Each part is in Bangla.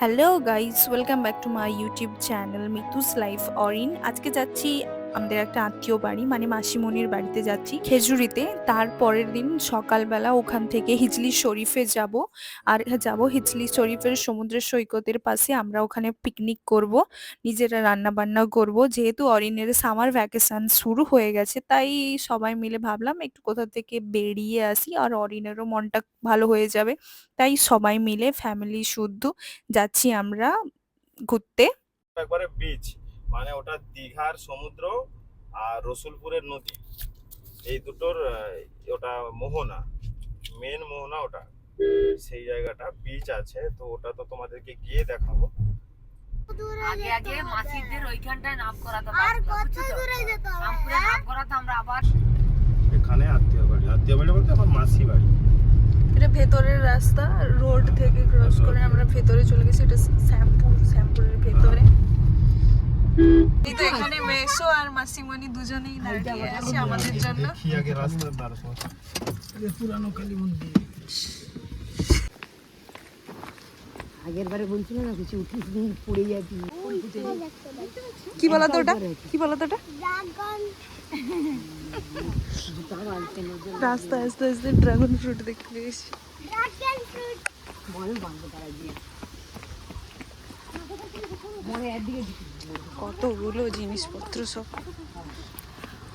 Hello guys, welcome back to my YouTube channel Mitu's life Orin. আজকে যাচ্ছি আমাদের একটা আত্মীয় বাড়ি, মানে মাসিমণির বাড়িতে যাচ্ছি খেজুরিতে। তার পরের দিন সকালবেলা ওখান থেকে হিজলি শরীফে যাব। আর যাব হিজলি শরীফের সমুদ্র সৈকতের পাশে। আমরা ওখানে পিকনিক করব, নিজেরা রান্না বান্না করব। যেহেতু অরিনের সামার ভ্যাকেশন শুরু হয়ে গেছে, তাই সবাই মিলে ভাবলাম একটু কোথা থেকে বেরিয়ে আসি, আর অরিনেরও মনটা ভালো হয়ে যাবে। তাই সবাই মিলে ফ্যামিলি শুদ্ধ যাচ্ছি আমরা ঘুরতে। একবারে বিচ, মানে ওটা দীঘার সমুদ্র আর রসুলপুরের নদী, এই দুটোর ওটা মোহনা, মেন মোহনা ওটা, সেই জায়গাটা বিচ আছে। তো ওটা তো তোমাদেরকে গিয়ে দেখাবো। আগে আগে মাসিদের ওইখানটায় নাম করাতে আমরা আবার এখানে আত্মীয় বাড়ি বলতে আমার মাসি বাড়ি। এটা ভেতরের রাস্তা, রোড থেকে ক্রস করে আমরা ভেতরে চলে গেছি। এটা শ্যামপুরের ভেতরে। এই তো এখানে মেসো আর মাসিমণি দুজনেই দাঁড়িয়ে আছে আমাদের জন্য। কি আগে রাস্তার ধারে পুরানো কালী মন্দির। আগের বারে বলছিল না কিছু উঠিস দিন পড়ে যাবি। কি বলা তো ওটা, কি বলা তো ওটা? রাস্তা আস্তে আস্তে ড্রাগন ফ্রুট দেখতে পেয়েছি। কতগুলো জিনিসপত্র সব।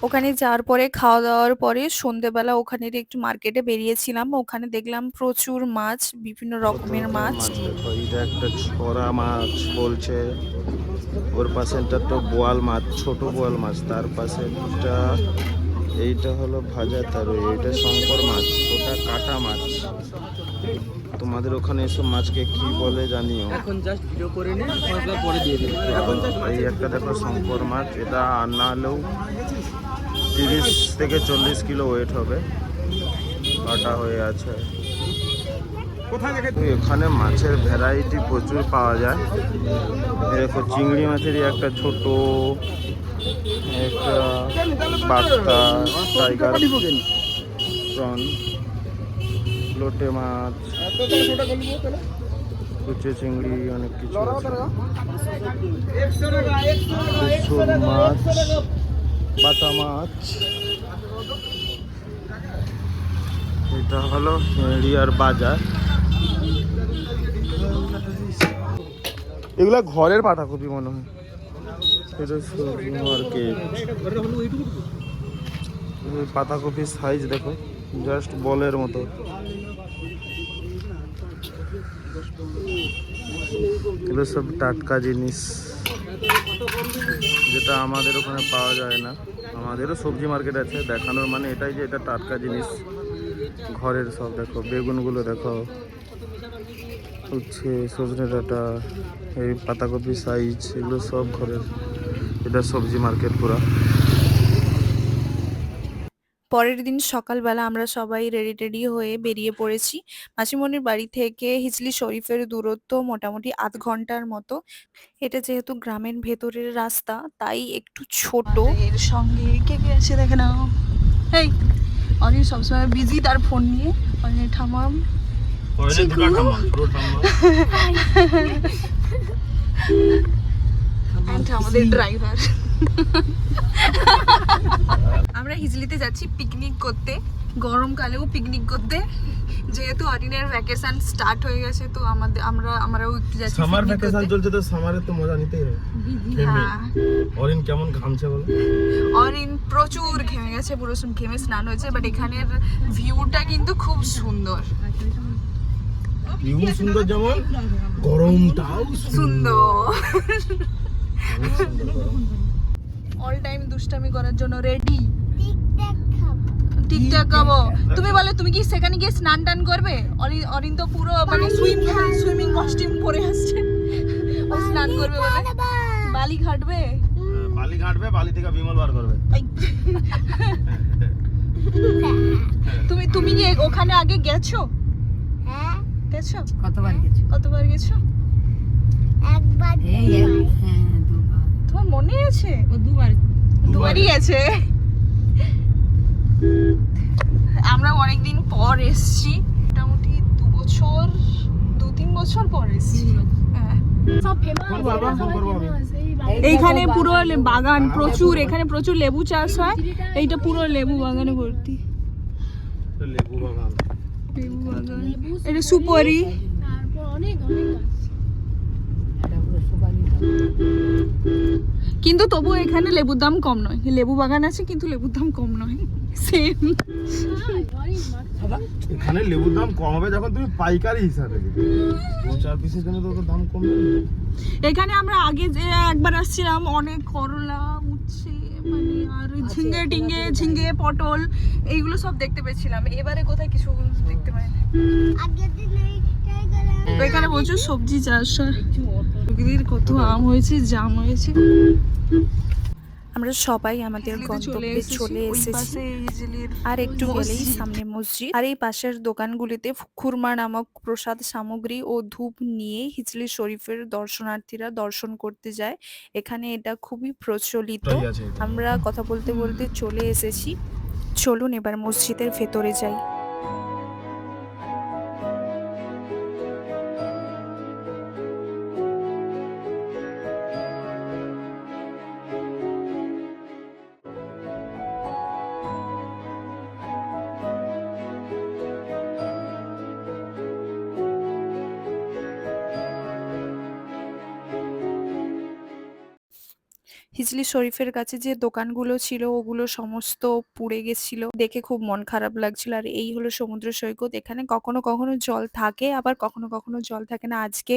ওখানে যাওয়ার পরে খাওয়া দাওয়ার পরে সন্ধেবেলা ওখানের একটু মার্কেটে বেরিয়েছিলাম। ওখানে দেখলাম প্রচুর মাছ, বিভিন্ন রকমের মাছ। এটা একটা ছড়া মাছ বলছে, ওর পাশেটা তো বোয়াল মাছ, ছোট বোয়াল মাছ। তার পাশে এইটা হলো ভাজা তারু, এইটা শঙ্কর মাছ, ওটা কাটা মাছ। তোমাদের ওখানে এসব মাছকে কি বলে জানিও। এখন জাস্ট ভিডিও করে নে, পরে দিয়ে দিই। এই একটা দেখো শঙ্কর মাছ, এটা আর না হলেও 30 থেকে 40 কিলো ওয়েট হবে, কাটা হয়ে আছে। এখানে মাছের ভ্যারাইটি প্রচুর পাওয়া যায়। দেখো চিংড়ি মাছেরই একটা ছোট, একটা বাগদা, টাইগার প্রন, লোটে মাছ, কুচে চিংড়ি, অনেক কিছু আছে। শোল মাছ, বাটা মাছ। এটা হলো এরিয়ার বাজার। এগুলা ঘরের পাতাকপি মনে হয়। এটা সবজি মার্কেট। পাতাকপির সাইজ দেখো, জাস্ট বলের মতো। এগুলো সব টাটকা জিনিস, যেটা আমাদের ওখানে পাওয়া যায় না। আমাদেরও সবজি মার্কেট আছে, দেখানোর মানে এটাই যে এটা টাটকা জিনিস ঘরের সব। দেখো বেগুনগুলো দেখো, হচ্ছে সজনে ডাঁটা, এই পাতাকপি সাইজ, এগুলো সব ঘরের। এটা সবজি মার্কেট পুরা। পরের দিন সকালবেলা আমরা সবাই রেডি হয়ে বেরিয়ে পড়েছি। মাসিমণির বাড়ি থেকে হিজলি শরীফের দূরত্ব মোটামুটি আধ ঘন্টার মতো। এটা যেহেতু গ্রামের ভেতরের রাস্তা, তাই একটু ছোট। এর সঙ্গে কে কে আছে দেখে নাও। এই অনিল সবসময় বিজি তার ফোন নিয়ে। অনিল ঠামাম, আমাদের ড্রাইভার। আমরা হিজলিতে যাচ্ছি পিকনিক করতে, গরমকালেও পিকনিক করতে। যেহেতু অরিনের ভ্যাকেশন স্টার্ট হয়ে গেছে, তো আমরাও একটু যাচ্ছি। সামার ভ্যাকেশন চলছে, তো সামারে তো মজা নিতেই হবে। হ্যাঁ। অরিন কেমন ঘামছে বলো? অরিন প্রচুর ঘেমে গেছে, পুরো ঘেমে স্নান হয়েছে। বাট এখানের ভিউটা কিন্তু খুব সুন্দর। ভিউ সুন্দর, যেমন গরমটাও সুন্দর। অল টাইম দুষ্টামি করার জন্য রেডি। টিকটক খাবো। তুমি বলো, তুমি কি সেখানে গিয়ে স্নান টান করবে? অরিন তো পুরো মানে সুইমিং কস্টিউম পরে আসছে, ও স্নান করবে বলে। বালি ঘাটবে, বালি থেকে বিমল বার করবে। তুমি কি ওখানে আগে গেছো? হ্যাঁ গেছো। কতবার গেছো? একবার। হ্যাঁ, দুবার। তোমার মনে আছে? ও দুবারই গেছে। আমরা অনেকদিন পর এসছি, মোটামুটি 2-3 বছর পর এসছি। হ্যাঁ, এইখানে পুরো বাগান প্রচুর, এখানে প্রচুর লেবু চাষ হয়, এইটা পুরো লেবু বাগানে ভর্তি। লেবু বাগান, লেবু বাগান, এটা সুপারি। কিন্তু তবু এখানে লেবুর দাম কম নয়, লেবু বাগান আছে কিন্তু লেবুর দাম কম নয়, সেম। এখানে লেবুর দাম কম হবে যখন তুমি পাইকারি হিসাবে 2-4 পিসের জন্য তো দাম কম নেই। এখানে আমরা আগে যে একবার আসছিলাম, অনেক করলা, উচ্ছে, মানে আর ঝিঙ্গে, পটল, এইগুলো সব দেখতে পেয়েছিলাম। এবারে কোথায় কিছু দেখতে পাইনি। এখানে প্রচুর সবজি চাষ হয়, কত আম হয়েছে, জাম হয়েছে। আমরা সবাই আমাদের গন্তব্যে চলে এসেছি, আর একটু গেলেই সামনে মসজিদ। আর এই পাশের দোকানগুলিতে খুরমা নামক প্রসাদ সামগ্রী ও ধূপ নিয়ে হিজলি শরীফের দর্শনার্থীরা দর্শন করতে যায়। এখানে এটা খুবই প্রচলিত। আমরা কথা বলতে বলতে চলে এসেছি, চলুন এবার মসজিদের ভেতরে যাই। হিজলি শরীফের কাছে যে দোকানগুলো ছিল ওগুলো সমস্ত পুড়ে গেছিল, দেখে খুব মন খারাপ লাগছিল। আর এই হলো সমুদ্র সৈকত, এখানে কখনো কখনো জল থাকে, আবার কখনো কখনো জল থাকে না। আজকে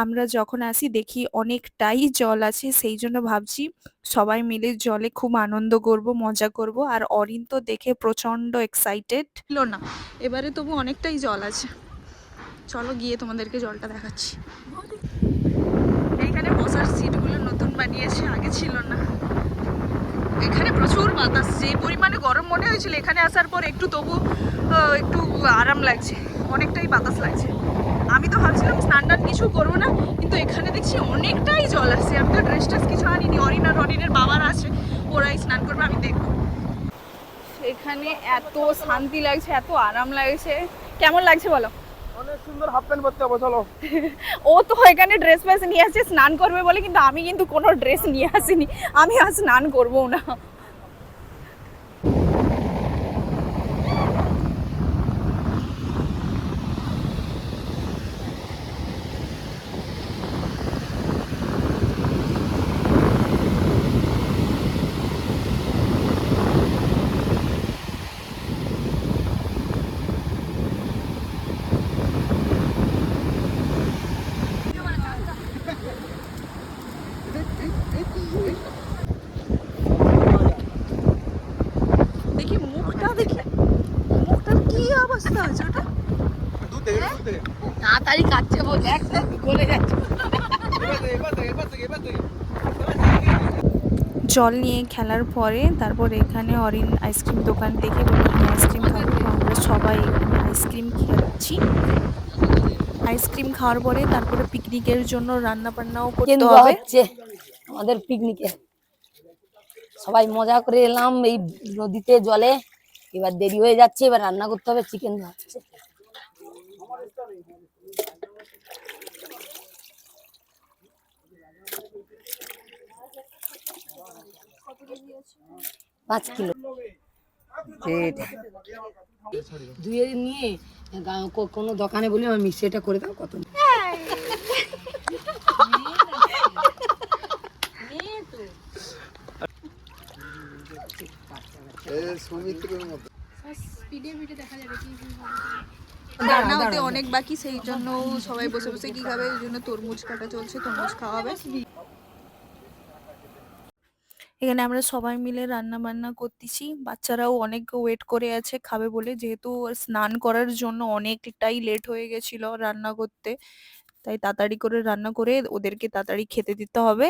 আমরা যখন আসি দেখি অনেকটাই জল আছে, সেই জন্য ভাবছি সবাই মিলে জলে খুব আনন্দ করব, মজা করব। আর অরিন তো দেখে প্রচন্ড এক্সাইটেড ছিল না, এবারে তবু অনেকটাই জল আছে। চলো গিয়ে তোমাদেরকে জলটা দেখাচ্ছি। এইখানে বসার সিটগুলো নতুন বানিয়েছে, আগে ছিল না। এখানে প্রচুর বাতাস, যে পরিমাণে গরম মনে হয়েছিল এখানে আসার পর একটু তবু একটু আরাম লাগছে, অনেকটাই বাতাস লাগছে। আমি তো ভাবছিলাম স্নান টান কিছু করবো না, কিন্তু এখানে দেখছি অনেকটাই জল আসছে। আমি তো ড্রেস ট্রেস কিছু আনিনি, অরিন আর অরিনের বাবারা আছে, ওরাই স্নান করবে, আমি দেখবো। এখানে এত শান্তি লাগছে, এত আরাম লাগছে। কেমন লাগছে বলো? অনেক সুন্দর হাফ প্যান্ট পরতে হবে, চলো। ও তো এখানে ড্রেস ফ্রেস নিয়ে আসছে স্নান করবে বলে, কিন্তু আমি কিন্তু কোনো ড্রেস নিয়ে আসিনি, আমি আর স্নান করবো না। দেখি মুখটা, দেখি মুখটার কি অবস্থা আছে ওটা। তাড়াতাড়ি কাটছে বলে গলে যাচ্ছে। জল নিয়ে খেলার পরে তারপর এখানে অরিন আইসক্রিম দোকান দেখে আইসক্রিম খাবো, তো আমরা সবাই এখানে আইসক্রিম খাচ্ছি। আইসক্রিম খাওয়ার পরে তারপরে পিকনিকের জন্য রান্না বান্নাও করতে হবে। আমাদের পিকনিকে সবাই মজা করে এলাম এই নদীতে জলে, এবার দেরি হয়ে যাচ্ছে, এবার রান্না করতে হবে। চিকেন হচ্ছে, পাঁচ কিলো ধুয়ে নিয়ে কোনো দোকানে বলি আমার মিক্সিটা করে দাও, কত রান্না হতে অনেক বাকি, সেই জন্য সবাই বসে বসে কি খাবে, ওই জন্য তরমুজ কাটা চলছে, তরমুজ খাওয়া হবে। এখানে আমরা সবাই মিলে রান্না বান্না করতেছি, বাচ্চারাও অনেক ওয়েট করে আছে খাবে বলে, যেহেতু স্নান করার জন্য অনেকটাই লেট হয়ে গেছিল রান্না করতে, তাই তাড়াতাড়ি করে রান্না করে ওদেরকে তাড়াতাড়ি খেতে দিতে হবে।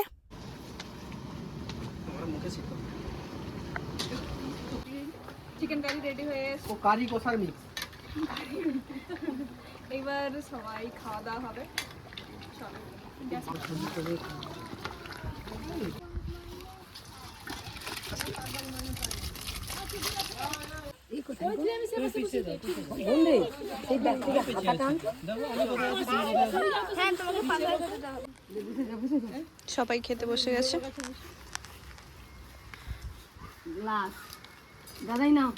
চিকেন কারি রেডি হয়ে গেছে, ও কারি কষার মিক্স। এবার সবাই খাওয়া দাওয়া হবে। বন্ধু, সেই ব্যাগ থেকে হাতাটা আন। সবাই খেতে বসে গেছে। গ্লাস দাদাই নাও।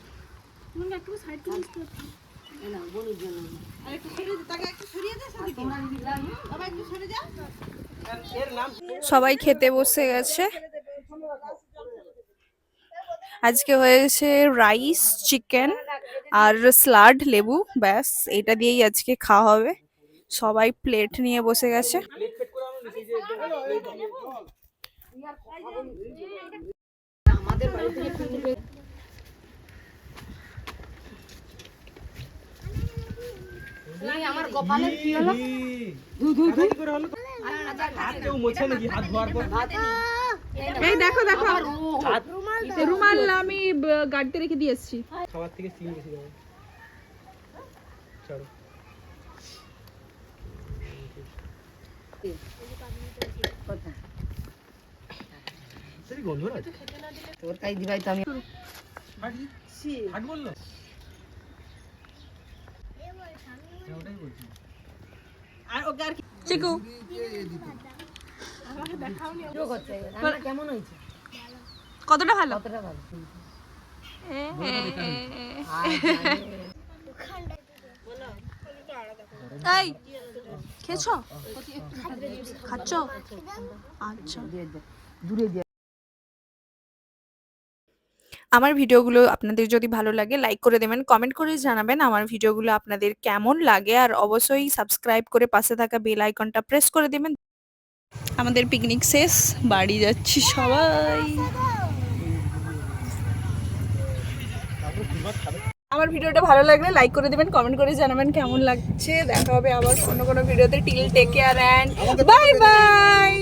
সবাই খেতে বসে গেছে। আজকে হয়েছে রাইস, চিকেন আর স্যালাড, লেবু, ব্যাস এটা দিয়েই আজকে খাওয়া হবে। সবাই প্লেট নিয়ে বসে গেছে। আমাদের বাড়ি থেকে পিকনিকে আমার কপালে কি হলো? কেউ মোছে নাকি হাত ধোয়ার পর? এই দেখো দেখো, রুমাল আমি গাড়িতে রেখে দিয়ে এসেছি। খাবার থেকে চিনি বেশি যাবে। ছাড়ো। সেই গন্ধ না? তোর কাই দিবাই তো আমি হাট বললো? ওটাই বলছি। চিকু রান্না কেমন হয়েছে? কতটা ভালো? কতটা ভালো? এই খেয়েছো? খাচ্ছ? আচ্ছা। দূরে দিয়ে আমার ভিডিওগুলো আপনাদের যদি ভালো লাগে লাইক করে দেবেন, কমেন্ট করে জানাবেন আমার ভিডিওগুলো আপনাদের কেমন লাগে, আর অবশ্যই সাবস্ক্রাইব করে পাশে থাকা বেল আইকনটা প্রেস করে দেবেন। আমাদের পিকনিক শেষ, বাড়ি যাচ্ছি সবাই। আমার ভিডিওটা ভালো লাগলে লাইক করে দেবেন, কমেন্ট করে জানাবেন কেমন লাগছে। দেখা হবে আবার অন্য কোনো ভিডিওতে। Till take care and bye by.